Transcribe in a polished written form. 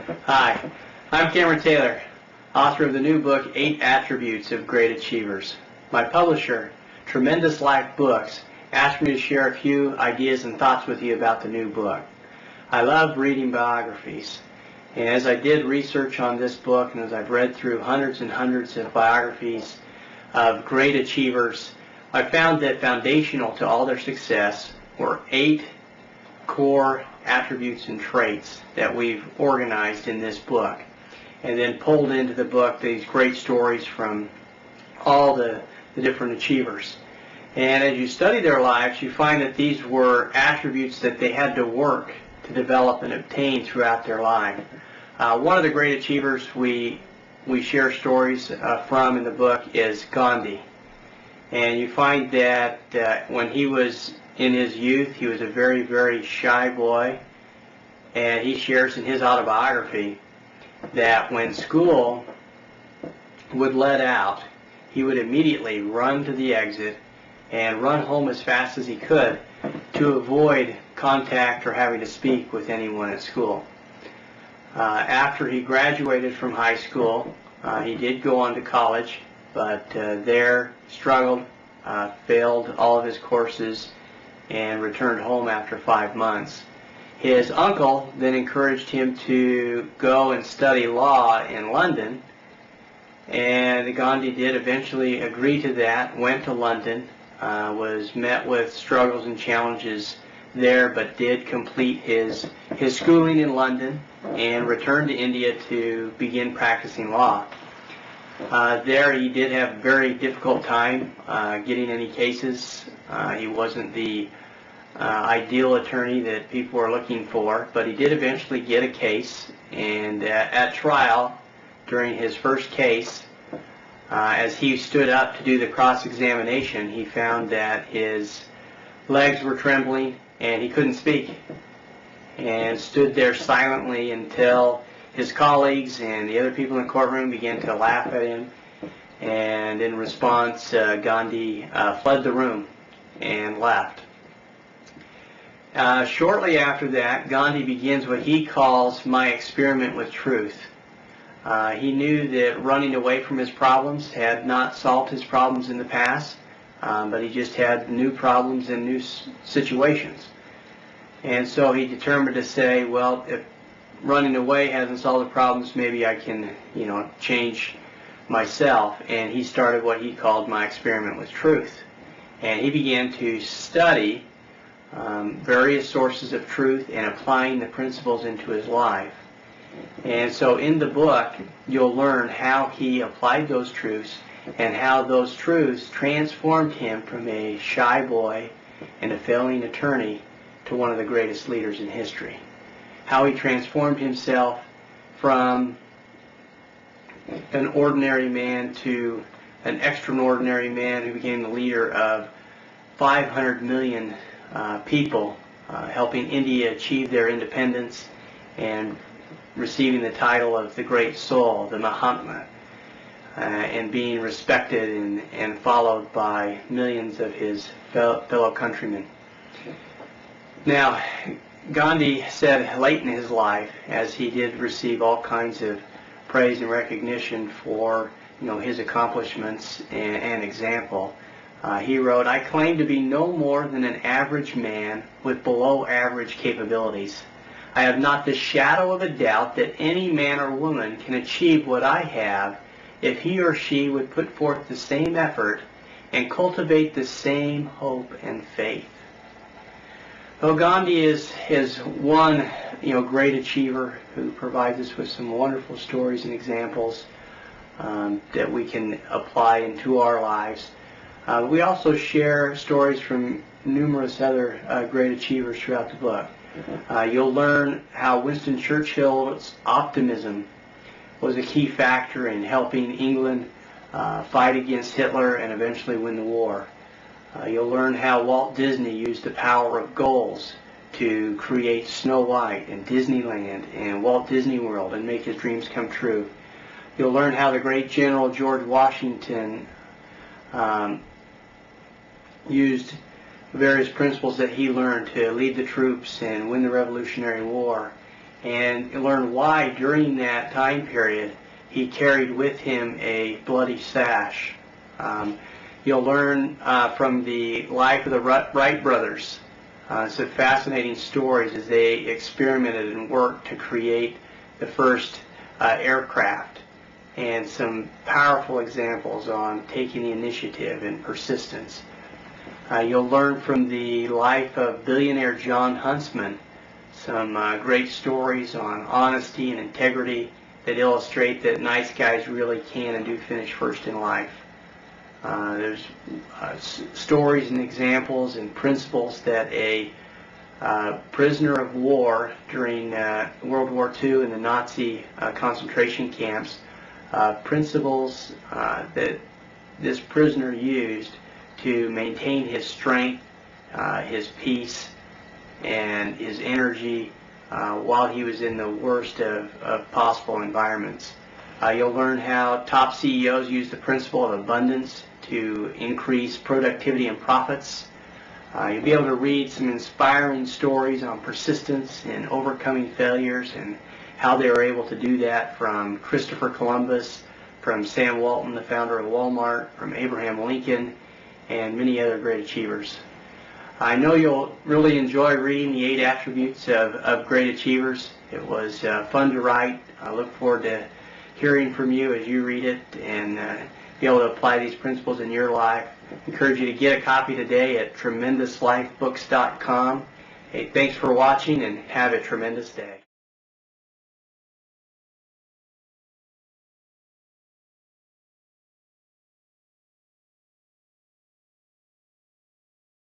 Hi, I'm Cameron Taylor, author of the new book, 8 Attributes of Great Achievers. My publisher, Tremendous Life Books, asked me to share a few ideas and thoughts with you about the new book. I love reading biographies, and as I did research on this book, and as I've read through hundreds and hundreds of biographies of great achievers, I found that foundational to all their success were 8 core attributes and traits that we've organized in this book, and then pulled into the book these great stories from all the different achievers. And as you study their lives, you find that these were attributes that they had to work to develop and obtain throughout their life. One of the great achievers we share stories from in the book is Gandhi. And you find that when he was in his youth, he was a very, very shy boy, and he shares in his autobiography that when school would let out, he would immediately run to the exit and run home as fast as he could to avoid contact or having to speak with anyone at school. After he graduated from high school, he did go on to college, but there struggled, failed all of his courses, and returned home after 5 months. His uncle then encouraged him to go and study law in London, and Gandhi did eventually agree to that, went to London, was met with struggles and challenges there, but did complete his schooling in London and returned to India to begin practicing law. There he did have a very difficult time getting any cases. He wasn't the ideal attorney that people were looking for, but he did eventually get a case, and at trial, during his first case, as he stood up to do the cross-examination, he found that his legs were trembling and he couldn't speak, and stood there silently until his colleagues and the other people in the courtroom began to laugh at him, and in response, Gandhi fled the room and left. Shortly after that, Gandhi begins what he calls my experiment with truth. He knew that running away from his problems had not solved his problems in the past, but he just had new problems and new situations. And so he determined to say, well, if running away hasn't solved the problems, maybe I can, change myself. And he started what he called my experiment with truth. And he began to study various sources of truth and applying the principles into his life. And so in the book, you'll learn how he applied those truths and how those truths transformed him from a shy boy and a failing attorney to one of the greatest leaders in history. How he transformed himself from an ordinary man to an extraordinary man who became the leader of 500 million people, helping India achieve their independence and receiving the title of the Great Soul, the Mahatma, and being respected and followed by millions of his fellow countrymen. Now, Gandhi said late in his life, as he did receive all kinds of praise and recognition for his accomplishments and example, he wrote, "I claim to be no more than an average man with below average capabilities. I have not the shadow of a doubt that any man or woman can achieve what I have if he or she would put forth the same effort and cultivate the same hope and faith." Well, Gandhi is one great achiever who provides us with some wonderful stories and examples that we can apply into our lives. We also share stories from numerous other great achievers throughout the book. You'll learn how Winston Churchill's optimism was a key factor in helping England fight against Hitler and eventually win the war. You'll learn how Walt Disney used the power of goals to create Snow White and Disneyland and Walt Disney World and make his dreams come true. You'll learn how the great General George Washington used various principles that he learned to lead the troops and win the Revolutionary War. and learn why during that time period he carried with him a bloody sash. You'll learn from the life of the Wright brothers. Some fascinating stories as they experimented and worked to create the first aircraft, and some powerful examples on taking the initiative and persistence. You'll learn from the life of billionaire John Huntsman some great stories on honesty and integrity that illustrate that nice guys really can and do finish first in life. There's stories and examples and principles that a prisoner of war during World War II in the Nazi concentration camps, principles that this prisoner used to maintain his strength, his peace, and his energy while he was in the worst of possible environments. You'll learn how top CEOs use the principle of abundance to increase productivity and profits. You'll be able to read some inspiring stories on persistence and overcoming failures and how they were able to do that from Christopher Columbus, from Sam Walton, the founder of Walmart, from Abraham Lincoln, and many other great achievers. I know you'll really enjoy reading the 8 attributes of great achievers. It was fun to write. I look forward to hearing from you as you read it and be able to apply these principles in your life. I encourage you to get a copy today at TremendousLifeBooks.com. Hey, thanks for watching and have a tremendous day.